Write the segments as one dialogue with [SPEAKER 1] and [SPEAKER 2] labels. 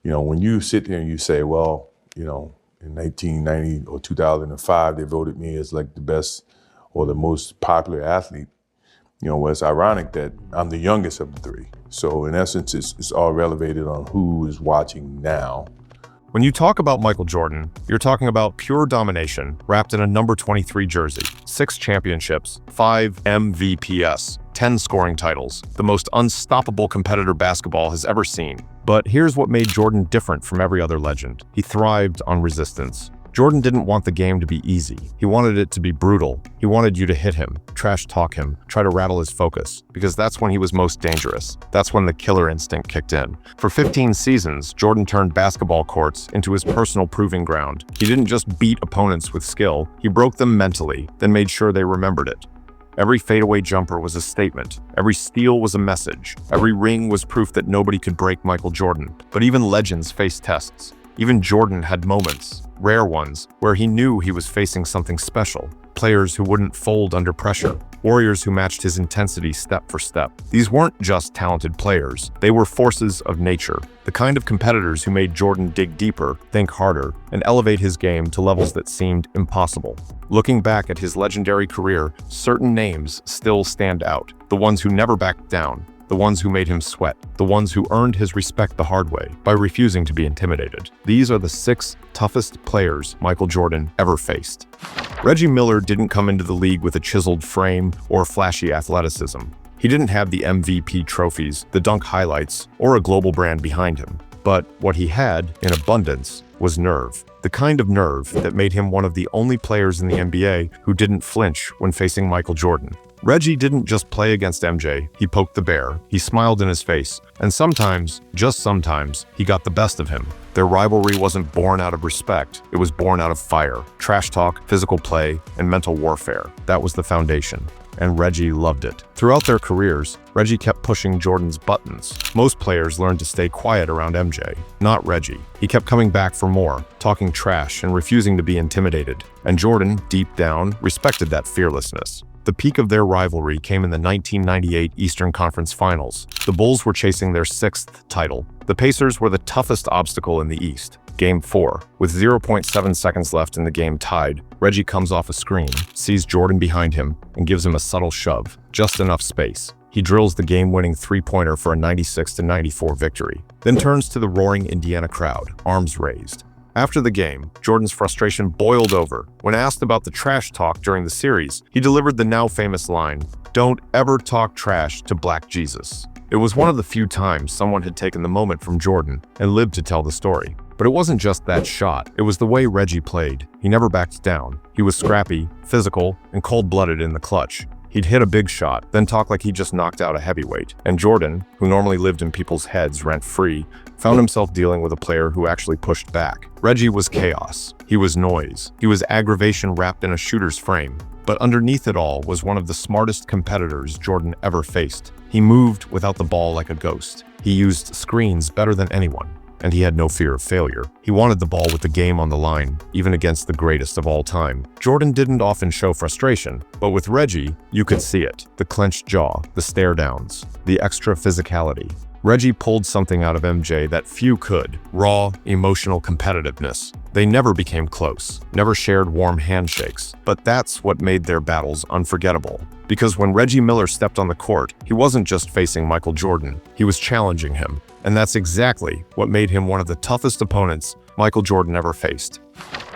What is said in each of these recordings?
[SPEAKER 1] When you sit there and you say, well, in 1990 or 2005, they voted me as like the best or the most popular athlete. Well, it's ironic that I'm the youngest of the three. So in essence, it's all relevated on who is watching now.
[SPEAKER 2] When you talk about Michael Jordan, you're talking about pure domination wrapped in a number 23 jersey, 6 championships, 5 MVPs, 10 scoring titles, the most unstoppable competitor basketball has ever seen. But here's what made Jordan different from every other legend. He thrived on resistance. Jordan didn't want the game to be easy. He wanted it to be brutal. He wanted you to hit him, trash talk him, try to rattle his focus, because that's when he was most dangerous. That's when the killer instinct kicked in. For 15 seasons, Jordan turned basketball courts into his personal proving ground. He didn't just beat opponents with skill, he broke them mentally, then made sure they remembered it. Every fadeaway jumper was a statement. Every steal was a message. Every ring was proof that nobody could break Michael Jordan. But even legends face tests. Even Jordan had moments, rare ones, where he knew he was facing something special. Players who wouldn't fold under pressure. Warriors who matched his intensity step for step. These weren't just talented players. They were forces of nature. The kind of competitors who made Jordan dig deeper, think harder, and elevate his game to levels that seemed impossible. Looking back at his legendary career, certain names still stand out. The ones who never backed down. The ones who made him sweat, the ones who earned his respect the hard way by refusing to be intimidated. These are the 6 toughest players Michael Jordan ever faced. Reggie Miller didn't come into the league with a chiseled frame or flashy athleticism. He didn't have the MVP trophies, the dunk highlights, or a global brand behind him. But what he had, in abundance, was nerve. The kind of nerve that made him one of the only players in the NBA who didn't flinch when facing Michael Jordan. Reggie didn't just play against MJ, he poked the bear, he smiled in his face, and sometimes, just sometimes, he got the best of him. Their rivalry wasn't born out of respect, it was born out of fire, trash talk, physical play, and mental warfare. That was the foundation. And Reggie loved it. Throughout their careers, Reggie kept pushing Jordan's buttons. Most players learned to stay quiet around MJ. Not Reggie. He kept coming back for more, talking trash and refusing to be intimidated. And Jordan, deep down, respected that fearlessness. The peak of their rivalry came in the 1998 Eastern Conference Finals. The Bulls were chasing their 6th title. The Pacers were the toughest obstacle in the East. Game 4. With 0.7 seconds left in the game tied, Reggie comes off a screen, sees Jordan behind him, and gives him a subtle shove. Just enough space. He drills the game-winning three-pointer for a 96-94 victory. Then turns to the roaring Indiana crowd, arms raised. After the game, Jordan's frustration boiled over. When asked about the trash talk during the series, he delivered the now famous line, "Don't ever talk trash to Black Jesus." It was one of the few times someone had taken the moment from Jordan and lived to tell the story. But it wasn't just that shot, it was the way Reggie played. He never backed down. He was scrappy, physical, and cold-blooded in the clutch. He'd hit a big shot, then talk like he just knocked out a heavyweight. And Jordan, who normally lived in people's heads rent-free, found himself dealing with a player who actually pushed back. Reggie was chaos. He was noise. He was aggravation wrapped in a shooter's frame. But underneath it all was one of the smartest competitors Jordan ever faced. He moved without the ball like a ghost. He used screens better than anyone. And he had no fear of failure. He wanted the ball with the game on the line, even against the greatest of all time. Jordan didn't often show frustration, but with Reggie, you could see it. The clenched jaw, the stare downs, the extra physicality. Reggie pulled something out of MJ that few could: raw, emotional competitiveness. They never became close, never shared warm handshakes, but that's what made their battles unforgettable. Because when Reggie Miller stepped on the court, he wasn't just facing Michael Jordan, he was challenging him. And that's exactly what made him one of the toughest opponents Michael Jordan ever faced.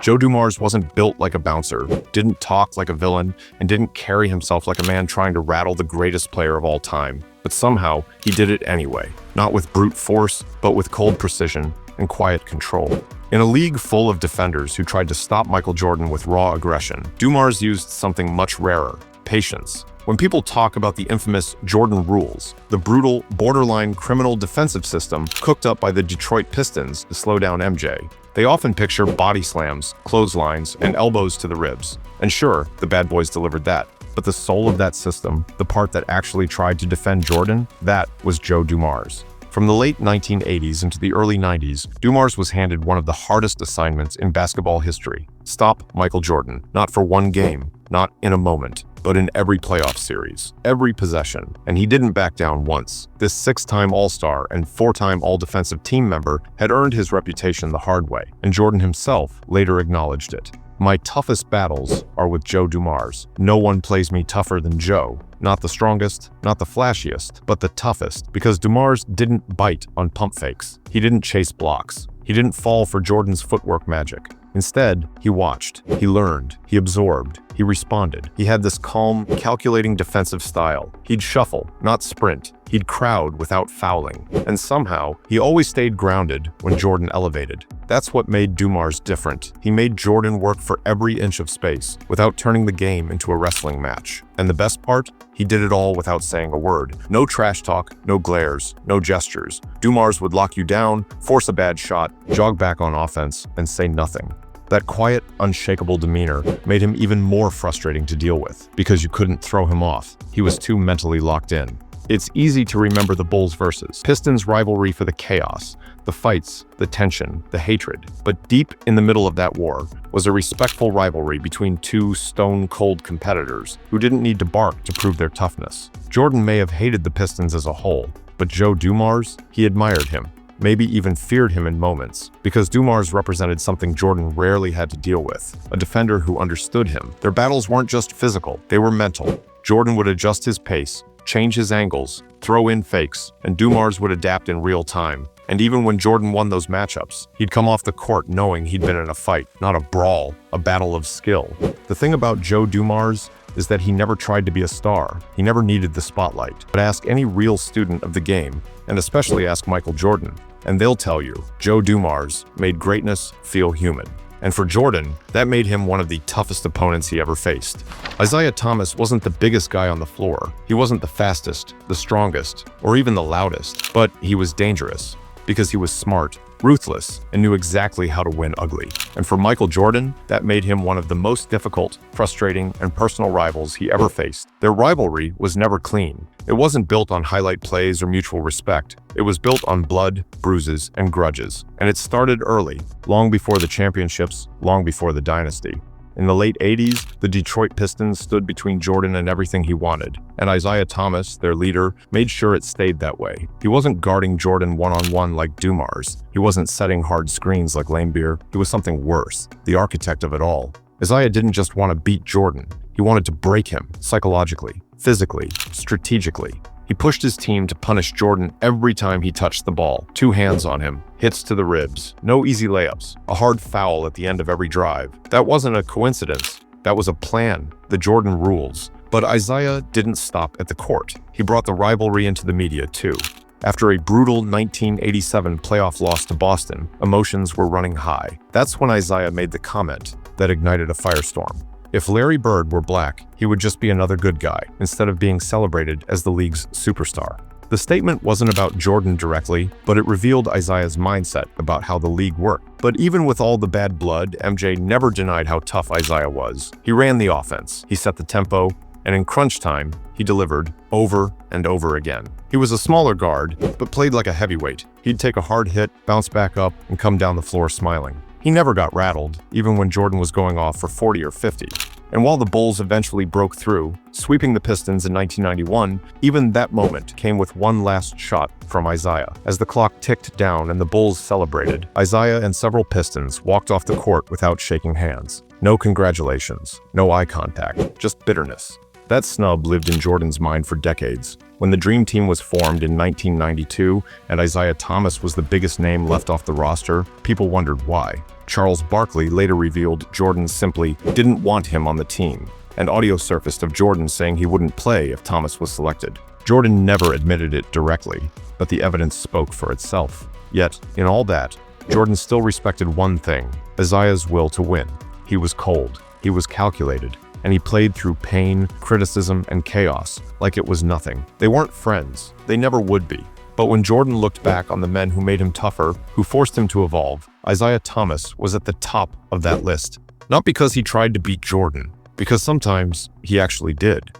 [SPEAKER 2] Joe Dumars wasn't built like a bouncer, didn't talk like a villain, and didn't carry himself like a man trying to rattle the greatest player of all time. But somehow, he did it anyway. Not with brute force, but with cold precision and quiet control. In a league full of defenders who tried to stop Michael Jordan with raw aggression, Dumars used something much rarer: patience. When people talk about the infamous Jordan rules, the brutal, borderline criminal defensive system cooked up by the Detroit Pistons to slow down MJ, they often picture body slams, clotheslines, and elbows to the ribs. And sure, the bad boys delivered that. But the soul of that system, the part that actually tried to defend Jordan, that was Joe Dumars. From the late 1980s into the early 90s, Dumars was handed one of the hardest assignments in basketball history: stop Michael Jordan. Not for one game, not in a moment, but in every playoff series, every possession, and he didn't back down once. This 6-time All-Star and 4-time All-Defensive Team member had earned his reputation the hard way, and Jordon himself later acknowledged it. "My toughest battles are with Joe Dumars. No one plays me tougher than Joe. Not the strongest, not the flashiest, but the toughest, because Dumars didn't bite on pump fakes. He didn't chase blocks. He didn't fall for Jordon's footwork magic. Instead, he watched, he learned, he absorbed, he responded. He had this calm, calculating defensive style. He'd shuffle, not sprint. He'd crowd without fouling. And somehow, he always stayed grounded when Jordon elevated. That's what made Dumars different. He made Jordon work for every inch of space without turning the game into a wrestling match. And the best part? He did it all without saying a word. No trash talk, no glares, no gestures. Dumars would lock you down, force a bad shot, jog back on offense, and say nothing. That quiet, unshakable demeanor made him even more frustrating to deal with, because you couldn't throw him off. He was too mentally locked in. It's easy to remember the Bulls versus Pistons rivalry for the chaos, the fights, the tension, the hatred. But deep in the middle of that war was a respectful rivalry between two stone-cold competitors who didn't need to bark to prove their toughness. Jordon may have hated the Pistons as a whole, but Joe Dumars, he admired him. Maybe even feared him in moments, because Dumars represented something Jordon rarely had to deal with, a defender who understood him. Their battles weren't just physical, they were mental. Jordon would adjust his pace, change his angles, throw in fakes, and Dumars would adapt in real time. And even when Jordon won those matchups, he'd come off the court knowing he'd been in a fight, not a brawl, a battle of skill. The thing about Joe Dumars is that he never tried to be a star. He never needed the spotlight. But ask any real student of the game, and especially ask Michael Jordan, and they'll tell you, Joe Dumars made greatness feel human. And for Jordon, that made him one of the toughest opponents he ever faced. Isiah Thomas wasn't the biggest guy on the floor. He wasn't the fastest, the strongest, or even the loudest, but he was dangerous because he was smart, ruthless, and knew exactly how to win ugly. And for Michael Jordan, that made him one of the most difficult, frustrating, and personal rivals he ever faced. Their rivalry was never clean. It wasn't built on highlight plays or mutual respect. It was built on blood, bruises, and grudges. And it started early, long before the championships, long before the dynasty. In the late 80s, the Detroit Pistons stood between Jordon and everything he wanted, and Isiah Thomas, their leader, made sure it stayed that way. He wasn't guarding Jordon one-on-one like Dumars. He wasn't setting hard screens like Laimbeer. He was something worse, the architect of it all. Isiah didn't just want to beat Jordon. He wanted to break him, psychologically, physically, strategically. He pushed his team to punish Jordon every time he touched the ball. 2 hands on him, hits to the ribs, no easy layups, a hard foul at the end of every drive. That wasn't a coincidence. That was a plan, the Jordan rules. But Isiah didn't stop at the court. He brought the rivalry into the media too. After a brutal 1987 playoff loss to Boston, emotions were running high. That's when Isiah made the comment that ignited a firestorm. If Larry Bird were black, he would just be another good guy, instead of being celebrated as the league's superstar. The statement wasn't about Jordon directly, but it revealed Isiah's mindset about how the league worked. But even with all the bad blood, MJ never denied how tough Isiah was. He ran the offense, he set the tempo, and in crunch time, he delivered over and over again. He was a smaller guard, but played like a heavyweight. He'd take a hard hit, bounce back up, and come down the floor smiling. He never got rattled, even when Jordon was going off for 40 or 50. And while the Bulls eventually broke through, sweeping the Pistons in 1991, even that moment came with one last shot from Isiah. As the clock ticked down and the Bulls celebrated, Isiah and several Pistons walked off the court without shaking hands. No congratulations, no eye contact, just bitterness. That snub lived in Jordon's mind for decades. When the Dream Team was formed in 1992 and Isiah Thomas was the biggest name left off the roster, people wondered why. Charles Barkley later revealed Jordan simply didn't want him on the team, and audio surfaced of Jordan saying he wouldn't play if Thomas was selected. Jordan never admitted it directly, but the evidence spoke for itself. Yet, in all that, Jordan still respected one thing: Isiah's will to win. He was cold, he was calculated, and he played through pain, criticism, and chaos like it was nothing. They weren't friends. They never would be. But when Jordan looked back on the men who made him tougher, who forced him to evolve, Isiah Thomas was at the top of that list. Not because he tried to beat Jordan, because sometimes he actually did.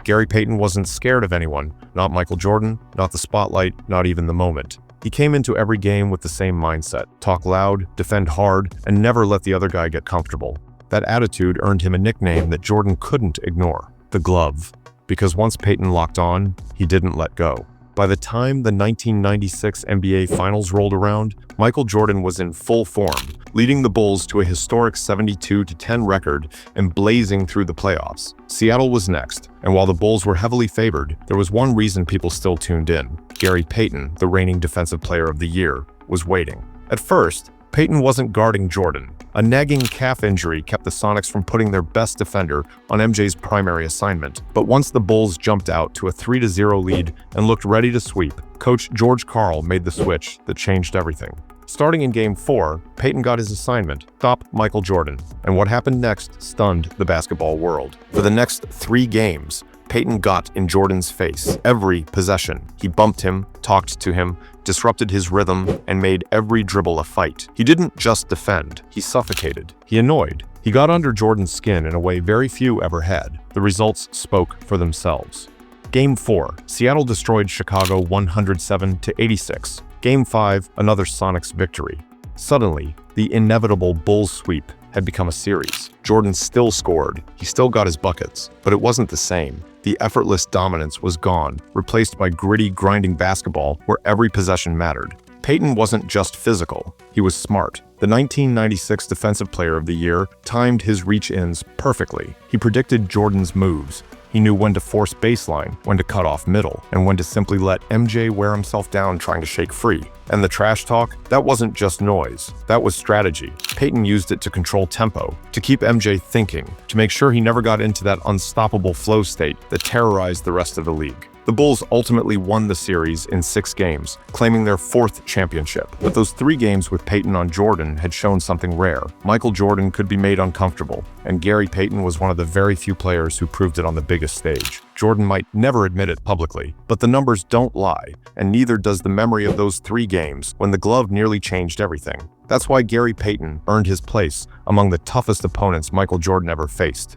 [SPEAKER 2] Gary Payton wasn't scared of anyone, not Michael Jordan, not the spotlight, not even the moment. He came into every game with the same mindset: talk loud, defend hard, and never let the other guy get comfortable. That attitude earned him a nickname that Jordan couldn't ignore: The glove. Because once Payton locked on, he didn't let go. By the time the 1996 NBA Finals rolled around, Michael Jordan was in full form, leading the Bulls to a historic 72-10 record and blazing through the playoffs. Seattle was next, and while the Bulls were heavily favored, there was one reason people still tuned in. Gary Payton, the reigning Defensive Player of the Year, was waiting. At first, Payton wasn't guarding Jordan. A nagging calf injury kept the Sonics from putting their best defender on MJ's primary assignment. But once the Bulls jumped out to a 3-0 lead and looked ready to sweep, Coach George Karl made the switch that changed everything. Starting in Game 4, Payton got his assignment: stop Michael Jordan. And what happened next stunned the basketball world. For the next 3 games, Payton got in Jordan's face every possession. He bumped him, talked to him, disrupted his rhythm, and made every dribble a fight. He didn't just defend, he suffocated. He annoyed. He got under Jordan's skin in a way very few ever had. The results spoke for themselves. Game 4, Seattle destroyed Chicago 107-86. Game 5, another Sonics victory. Suddenly, the inevitable Bulls sweep had become a series. Jordan still scored, he still got his buckets, but it wasn't the same. The effortless dominance was gone, replaced by gritty, grinding basketball where every possession mattered. Payton wasn't just physical, he was smart. The 1996 Defensive Player of the Year timed his reach-ins perfectly. He predicted Jordan's moves. He knew when to force baseline, when to cut off middle, and when to simply let MJ wear himself down trying to shake free. And the trash talk, that wasn't just noise, that was strategy. Payton used it to control tempo, to keep MJ thinking, to make sure he never got into that unstoppable flow state that terrorized the rest of the league. The Bulls ultimately won the series in 6 games, claiming their 4th championship. But those 3 games with Payton on Jordan had shown something rare. Michael Jordan could be made uncomfortable, and Gary Payton was one of the very few players who proved it on the biggest stage. Jordan might never admit it publicly, but the numbers don't lie, and neither does the memory of those 3 games when the glove nearly changed everything. That's why Gary Payton earned his place among the toughest opponents Michael Jordan ever faced.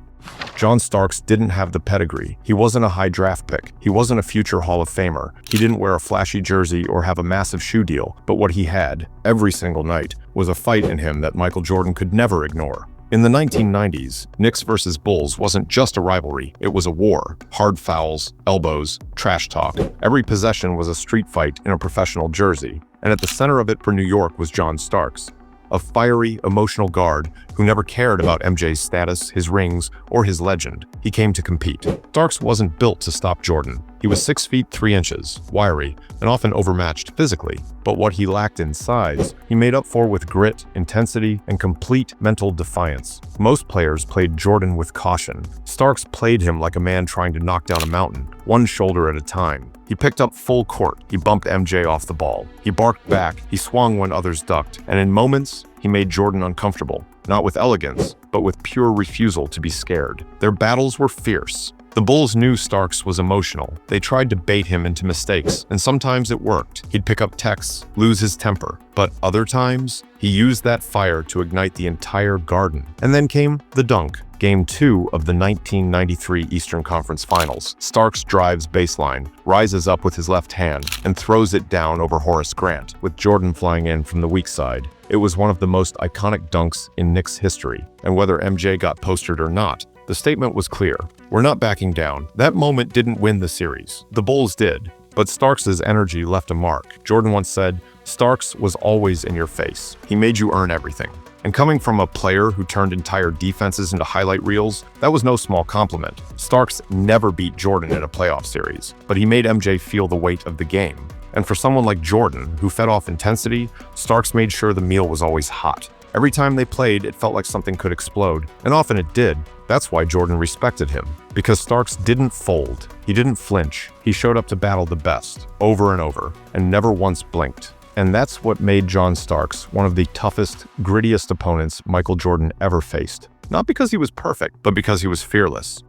[SPEAKER 2] John Starks didn't have the pedigree. He wasn't a high draft pick. He wasn't a future Hall of Famer. He didn't wear a flashy jersey or have a massive shoe deal. But what he had, every single night, was a fight in him that Michael Jordan could never ignore. In the 1990s, Knicks versus Bulls wasn't just a rivalry, it was a war. Hard fouls, elbows, trash talk. Every possession was a street fight in a professional jersey. And at the center of it for New York was John Starks, a fiery, emotional guard who never cared about MJ's status, his rings, or his legend. He came to compete. Starks wasn't built to stop Jordan. He was 6 feet 3 inches, wiry, and often overmatched physically. But what he lacked in size, he made up for with grit, intensity, and complete mental defiance. Most players played Jordan with caution. Starks played him like a man trying to knock down a mountain, one shoulder at a time. He picked up full court. He bumped MJ off the ball. He barked back. He swung when others ducked. And in moments, he made Jordan uncomfortable. Not with elegance, but with pure refusal to be scared. Their battles were fierce. The Bulls knew Starks was emotional. They tried to bait him into mistakes, and sometimes it worked. He'd pick up texts, lose his temper. But other times, he used that fire to ignite the entire garden. And then came the dunk. Game 2 of the 1993 Eastern Conference Finals. Starks drives baseline, rises up with his left hand, and throws it down over Horace Grant, with Jordan flying in from the weak side. It was one of the most iconic dunks in Knicks history, and whether MJ got postered or not, the statement was clear. We're not backing down. That moment didn't win the series. The Bulls did, but Starks' energy left a mark. Jordan once said, "Starks was always in your face. He made you earn everything." And coming from a player who turned entire defenses into highlight reels, that was no small compliment. Starks never beat Jordan in a playoff series, but he made MJ feel the weight of the game. And for someone like Jordan, who fed off intensity, Starks made sure the meal was always hot. Every time they played, it felt like something could explode, and often it did. That's why Jordan respected him, because Starks didn't fold. He didn't flinch. He showed up to battle the best, over and over, and never once blinked. And that's what made John Starks one of the toughest, grittiest opponents Michael Jordan ever faced. Not because he was perfect, but because he was fearless.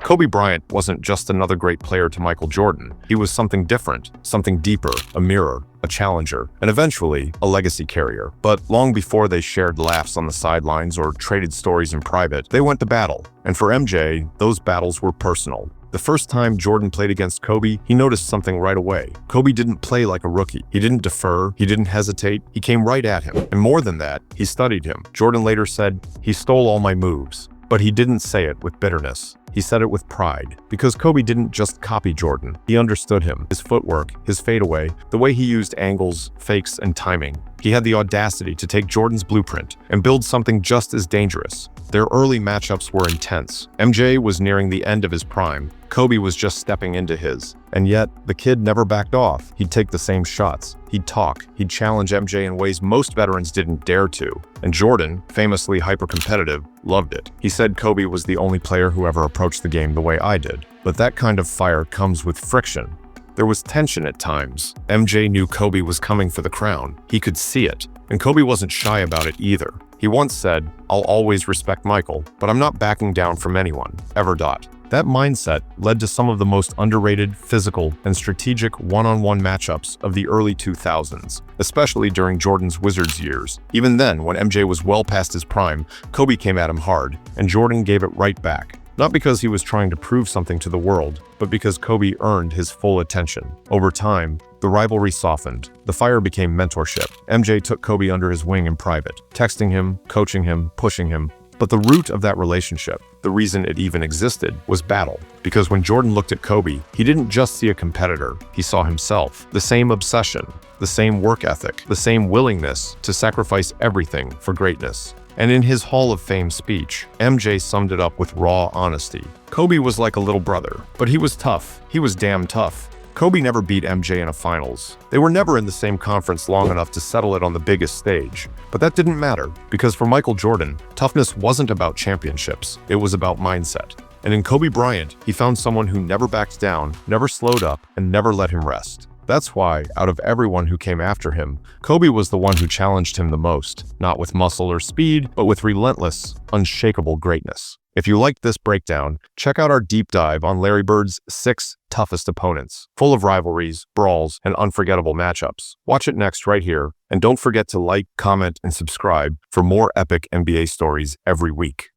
[SPEAKER 2] Kobe Bryant wasn't just another great player to Michael Jordan. He was something different, something deeper, a mirror, a challenger, and eventually a legacy carrier. But long before they shared laughs on the sidelines or traded stories in private, they went to battle. And for MJ, those battles were personal. The first time Jordan played against Kobe, he noticed something right away. Kobe didn't play like a rookie. He didn't defer. He didn't hesitate. He came right at him. And more than that, he studied him. Jordan later said, "He stole all my moves." But he didn't say it with bitterness. He said it with pride, because Kobe didn't just copy Jordan. He understood him, his footwork, his fadeaway, the way he used angles, fakes, and timing. He had the audacity to take Jordan's blueprint and build something just as dangerous. Their early matchups were intense. MJ was nearing the end of his prime. Kobe was just stepping into his. And yet, the kid never backed off. He'd take the same shots. He'd talk. He'd challenge MJ in ways most veterans didn't dare to. And Jordan, famously hyper-competitive, loved it. He said Kobe was the only player who ever approached the game the way I did. But that kind of fire comes with friction. There was tension at times. MJ knew Kobe was coming for the crown. He could see it. And Kobe wasn't shy about it either. He once said, "I'll always respect Michael, but I'm not backing down from anyone, ever." That mindset led to some of the most underrated, physical, and strategic one-on-one matchups of the early 2000s, especially during Jordan's Wizards years. Even then, when MJ was well past his prime, Kobe came at him hard, and Jordan gave it right back. Not because he was trying to prove something to the world, but because Kobe earned his full attention. Over time, the rivalry softened. The fire became mentorship. MJ took Kobe under his wing in private, texting him, coaching him, pushing him. But the root of that relationship, the reason it even existed, was battle. Because when Jordan looked at Kobe, he didn't just see a competitor, he saw himself. The same obsession, the same work ethic, the same willingness to sacrifice everything for greatness. And in his Hall of Fame speech, MJ summed it up with raw honesty. Kobe was like a little brother, but he was tough. He was damn tough. Kobe never beat MJ in a finals. They were never in the same conference long enough to settle it on the biggest stage. But that didn't matter, because for Michael Jordan, toughness wasn't about championships, it was about mindset. And in Kobe Bryant, he found someone who never backed down, never slowed up, and never let him rest. That's why, out of everyone who came after him, Kobe was the one who challenged him the most, not with muscle or speed, but with relentless, unshakable greatness. If you liked this breakdown, check out our deep dive on Larry Bird's 6 toughest opponents, full of rivalries, brawls, and unforgettable matchups. Watch it next right here, and don't forget to like, comment, and subscribe for more epic NBA stories every week.